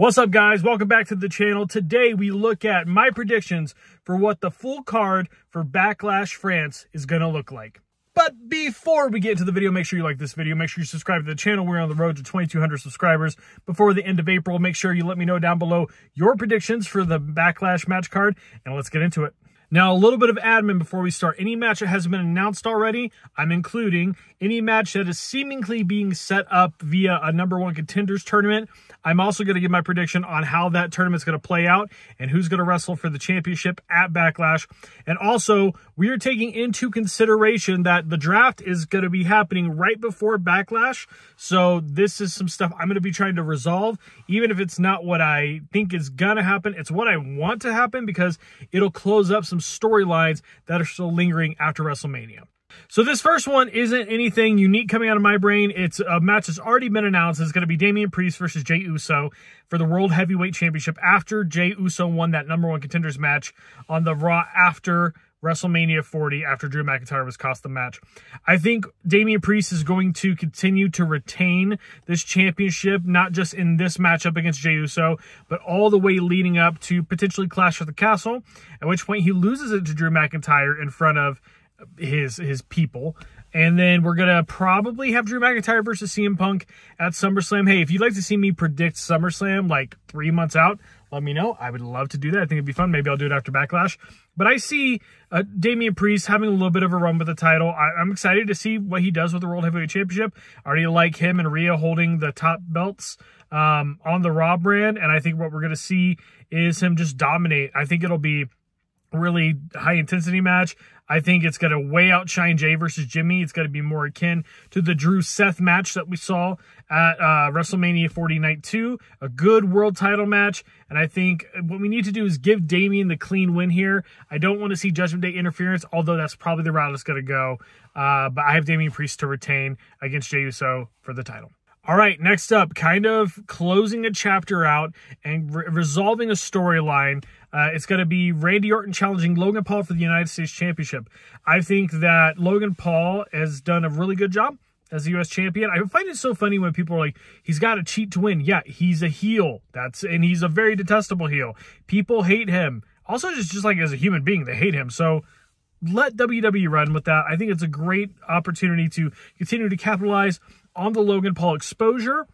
What's up, guys? Welcome back to the channel. Today we look at my predictions for what the full card for Backlash France is going to look like. But before we get into the video, make sure you like this video. Make sure you subscribe to the channel. We're on the road to 2,200 subscribers before the end of April. Make sure you let me know down below your predictions for the Backlash match card, and let's get into it. Now, a little bit of admin before we start. Any match that has been announced already, I'm including. Any match that is seemingly being set up via a #1 contenders tournament, I'm also going to give my prediction on how that tournament's going to play out and who's going to wrestle for the championship at Backlash. And also, we are taking into consideration that the draft is going to be happening right before Backlash. So this is some stuff I'm going to be trying to resolve. Even if it's not what I think is going to happen, it's what I want to happen because it'll close up some storylines that are still lingering after WrestleMania. So this first one isn't anything unique coming out of my brain. It's a match that's already been announced. It's going to be Damian Priest versus Jey Uso for the World Heavyweight Championship after Jey Uso won that #1 contenders match on the Raw after WrestleMania 40, after Drew McIntyre was cost the match. I think Damian Priest is going to continue to retain this championship, not just in this matchup against Jey Uso, but all the way leading up to potentially Clash at the Castle, at which point he loses it to Drew McIntyre in front of his people. And then we're going to probably have Drew McIntyre versus CM Punk at SummerSlam. Hey, if you'd like to see me predict SummerSlam like 3 months out, let me know. I would love to do that. I think it'd be fun. Maybe I'll do it after Backlash. But I see Damian Priest having a little bit of a run with the title. I'm excited to see what he does with the World Heavyweight Championship. I already like him and Rhea holding the top belts on the Raw brand. And I think what we're going to see is him just dominate. I think it'll be a really high-intensity match. I think it's going to way outshine Jey versus Jimmy. It's going to be more akin to the Drew-Seth match that we saw at WrestleMania 40 Night 2. A good world title match. And I think what we need to do is give Damian the clean win here. I don't want to see Judgment Day interference, although that's probably the route it's going to go. But I have Damian Priest to retain against Jey Uso for the title. All right, next up, kind of closing a chapter out and resolving a storyline. It's going to be Randy Orton challenging Logan Paul for the United States Championship. I think that Logan Paul has done a really good job as the U.S. champion. I find it so funny when people are like, he's got to cheat to win. Yeah, he's a heel. And he's a very detestable heel. People hate him. Also, just like as a human being, they hate him. So let WWE run with that. I think it's a great opportunity to continue to capitalize on the Logan Paul exposure,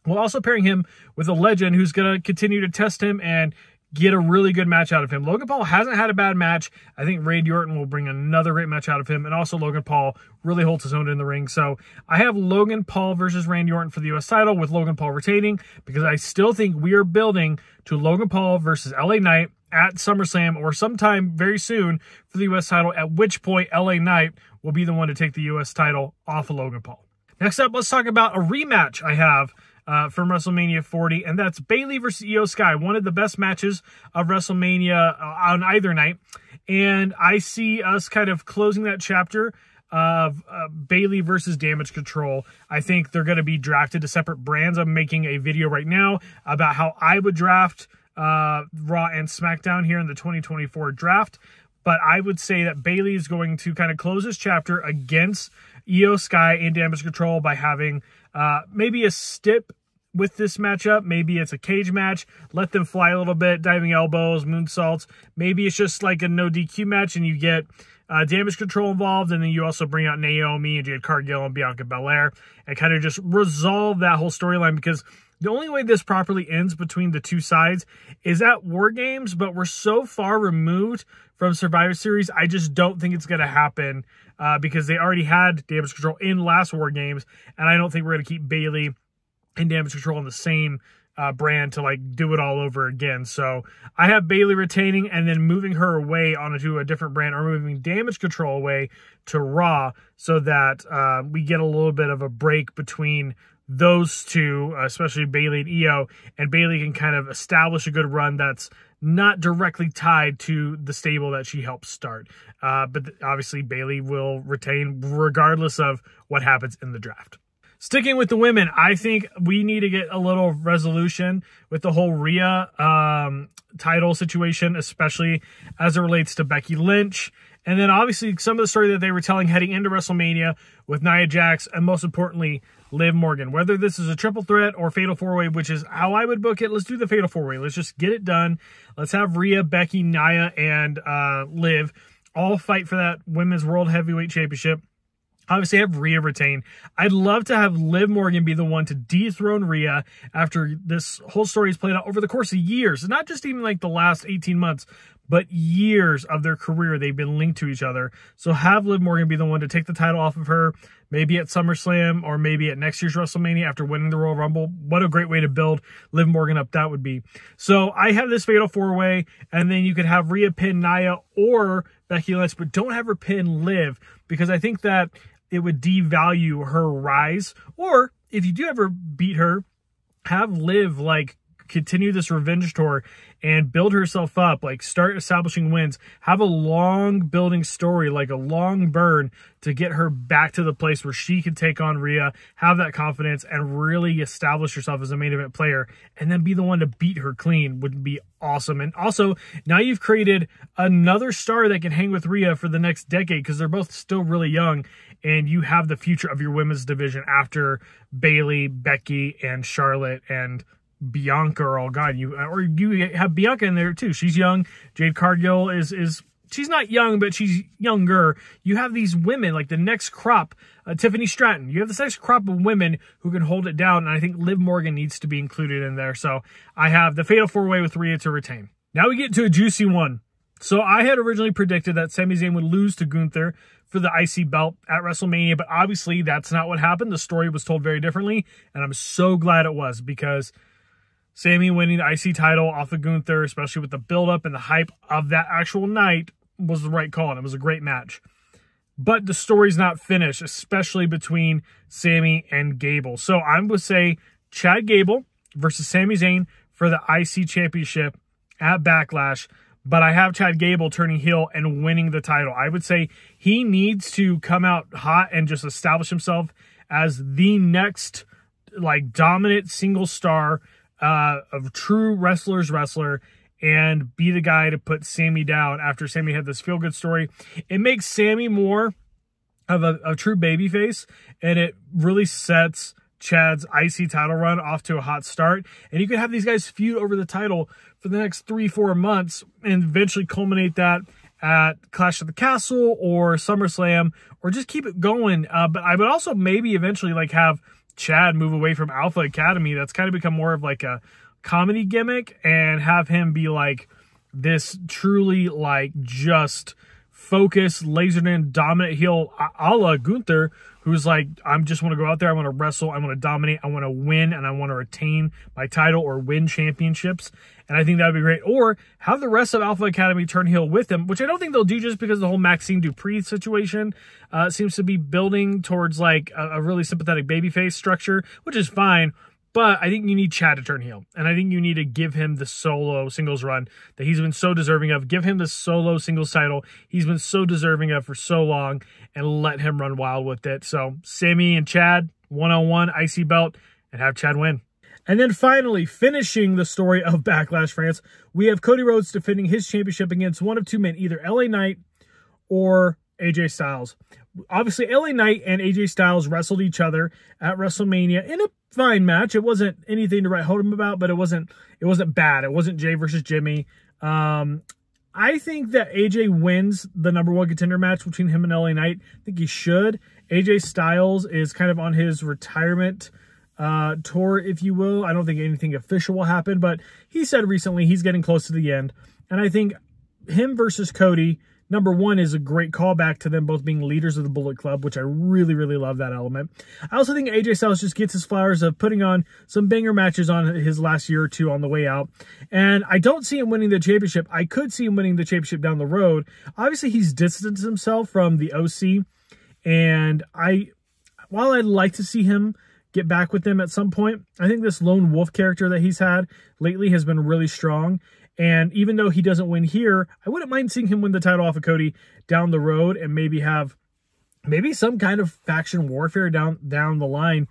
while also pairing him with a legend who's going to continue to test him and get a really good match out of him. Logan Paul hasn't had a bad match. I think Randy Orton will bring another great match out of him, and also Logan Paul really holds his own in the ring. So I have Logan Paul versus Randy Orton for the U.S. title, with Logan Paul retaining, because I still think we are building to Logan Paul versus LA Knight at SummerSlam or sometime very soon for the U.S. title, at which point LA Knight will be the one to take the U.S. title off of Logan Paul. Next up, let's talk about a rematch I have from WrestleMania 40, and that's Bayley versus Io Sky, one of the best matches of WrestleMania on either night. And I see us kind of closing that chapter of Bayley versus Damage Control. I think they're going to be drafted to separate brands. I'm making a video right now about how I would draft Raw and SmackDown here in the 2024 draft. But I would say that Bayley is going to kind of close this chapter against Io Sky in Damage Control by having maybe a stip with this matchup. Maybe it's a cage match. Let them fly a little bit, diving elbows, moonsaults. Maybe it's just like a no DQ match and you get Damage Control involved, and then you also bring out Naomi and Jade Cargill and Bianca Belair and kind of just resolve that whole storyline, because the only way this properly ends between the two sides is at War Games, but we're so far removed from Survivor Series, I just don't think it's going to happen because they already had Damage Control in last War Games, and I don't think we're going to keep Bayley and Damage Control on the same brand to like do it all over again. So I have Bayley retaining and then moving her away onto a different brand, or moving Damage Control away to Raw, so that we get a little bit of a break between those two, especially Bayley and Io, and Bayley can kind of establish a good run that's not directly tied to the stable that she helped start. But obviously Bayley will retain regardless of what happens in the draft. Sticking with the women, I think we need to get a little resolution with the whole Rhea title situation, especially as it relates to Becky Lynch. And then obviously some of the story that they were telling heading into WrestleMania with Nia Jax, and most importantly, Liv Morgan. Whether this is a triple threat or fatal four-way, which is how I would book it, let's do the fatal four-way. Let's just get it done. Let's have Rhea, Becky, Nia, and Liv all fight for that Women's World Heavyweight Championship. Obviously, have Rhea retain. I'd love to have Liv Morgan be the one to dethrone Rhea after this whole story is played out over the course of years. Not just even like the last 18 months, but years of their career. They've been linked to each other. So have Liv Morgan be the one to take the title off of her, maybe at SummerSlam or maybe at next year's WrestleMania after winning the Royal Rumble. What a great way to build Liv Morgan up that would be. So I have this fatal four-way, and then you could have Rhea pin Nia or Becky Lynch, but don't have her pin Liv, because I think that it would devalue her rise. Or if you do ever beat her, have Liv like continue this revenge tour and build herself up, like start establishing wins, have a long building story, like a long burn to get her back to the place where she can take on Rhea, have that confidence, and really establish herself as a main event player, and then be the one to beat her clean would be awesome. And also, now you've created another star that can hang with Rhea for the next decade, because they're both still really young, and you have the future of your women's division after Bayley, Becky, and Charlotte, and Bianca are all gone. You have Bianca in there too. She's young. Jade Cargill is she's not young, but she's younger. You have these women like the next crop, Tiffany Stratton. You have this next crop of women who can hold it down, and I think Liv Morgan needs to be included in there. So I have the fatal four-way with Rhea to retain. Now we get to a juicy one. So I had originally predicted that Sami Zayn would lose to Gunther for the IC belt at WrestleMania, but obviously that's not what happened. The story was told very differently, and I'm so glad it was, because Sami winning the IC title off of Gunther, especially with the build-up and the hype of that actual night, was the right call, and it was a great match. But the story's not finished, especially between Sami and Gable. So I'm going to say Chad Gable versus Sami Zayn for the IC championship at Backlash, but I have Chad Gable turning heel and winning the title. I would say he needs to come out hot and just establish himself as the next like dominant single star of true wrestler, and be the guy to put Sami down after Sami had this feel-good story. It makes Sami more of a true babyface, and it really sets Chad's IC title run off to a hot start. And you could have these guys feud over the title for the next 3-4 months and eventually culminate that at Clash of the Castle or SummerSlam, or just keep it going. But I would also maybe eventually like have Chad move away from Alpha Academy. That's kind of become more of like a comedy gimmick, and have him be like this truly like just focused, lasered in, dominant heel a la Gunther, who's like, I just want to go out there, I want to wrestle, I want to dominate, I want to win, and I want to retain my title or win championships. And I think that would be great. Or have the rest of Alpha Academy turn heel with him, which I don't think they'll do, just because the whole Maxine Dupree situation seems to be building towards like a really sympathetic babyface structure, which is fine. But I think you need Chad to turn heel. And I think you need to give him the solo singles run that he's been so deserving of. Give him the solo singles title he's been so deserving of for so long, and let him run wild with it. So Sami and Chad, one-on-one IC belt, and have Chad win. And then finally, finishing the story of Backlash France, we have Cody Rhodes defending his championship against one of two men, either LA Knight or AJ Styles. Obviously, LA Knight and AJ Styles wrestled each other at WrestleMania in a fine match. It wasn't anything to write home about, but it wasn't bad. It wasn't Jay versus Jimmy. I think that AJ wins the #1 contender match between him and LA Knight. I think he should. AJ Styles is kind of on his retirement tour, if you will. I don't think anything official will happen, but he said recently he's getting close to the end. And I think him versus Cody, #1, is a great callback to them both being leaders of the Bullet Club, which I really, really love that element. I also think AJ Styles just gets his flowers of putting on some banger matches on his last year or two on the way out. And I don't see him winning the championship. I could see him winning the championship down the road. Obviously, he's distanced himself from the OC. And while I'd like to see him get back with them at some point, I think this lone wolf character that he's had lately has been really strong. And even though he doesn't win here, I wouldn't mind seeing him win the title off of Cody down the road, and maybe have maybe some kind of faction warfare down the line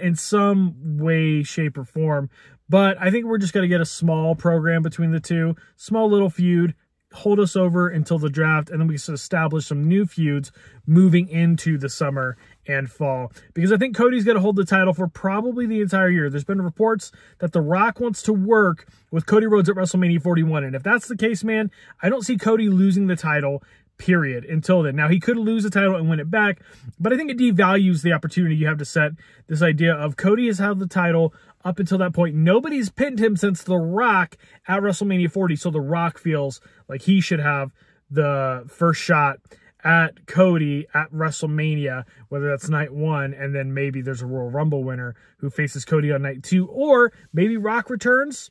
in some way, shape, or form. But I think we're just going to get a small program between the two, small little feud, hold us over until the draft, and then we can establish some new feuds moving into the summer and fall. Because I think Cody's going to hold the title for probably the entire year. There's been reports that The Rock wants to work with Cody Rhodes at WrestleMania 41. And if that's the case, man, I don't see Cody losing the title, period, until then. Now, he could lose the title and win it back, but I think it devalues the opportunity you have to set this idea of Cody has held the title up until that point. Nobody's pinned him since The Rock at WrestleMania 40, so The Rock feels like he should have the first shot at Cody at WrestleMania, whether that's night 1, and then maybe there's a Royal Rumble winner who faces Cody on night 2, or maybe Rock returns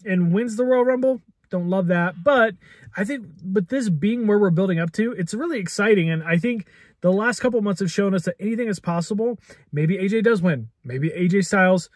and wins the Royal Rumble. Don't love that, but I think with this being where we're building up to, it's really exciting, and I think the last couple months have shown us that anything is possible. Maybe AJ does win. Maybe AJ Styles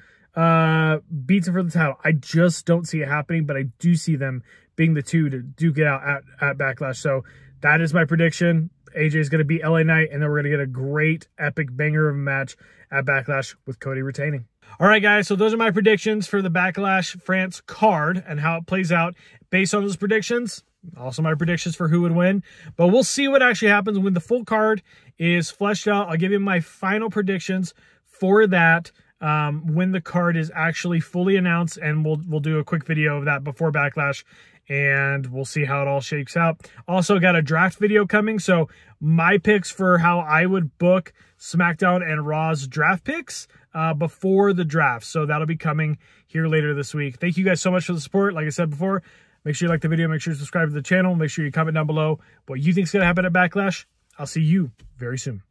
beats him for the title. I just don't see it happening, but I do see them being the two to duke it out at Backlash. So that is my prediction. AJ is going to beat LA Knight, and then we're going to get a great, epic banger of a match at Backlash with Cody retaining. All right, guys, so those are my predictions for the Backlash France card and how it plays out based on those predictions. Also my predictions for who would win. But we'll see what actually happens when the full card is fleshed out. I'll give you my final predictions for that when the card is actually fully announced, and we'll do a quick video of that before Backlash, and we'll see how it all shakes out. Also got a draft video coming, so my picks for how I would book SmackDown and Raw's draft picks before the draft. So that'll be coming here later this week. Thank you guys so much for the support. Like I said before, make sure you like the video, make sure you subscribe to the channel, make sure you comment down below what you think is going to happen at Backlash. I'll see you very soon.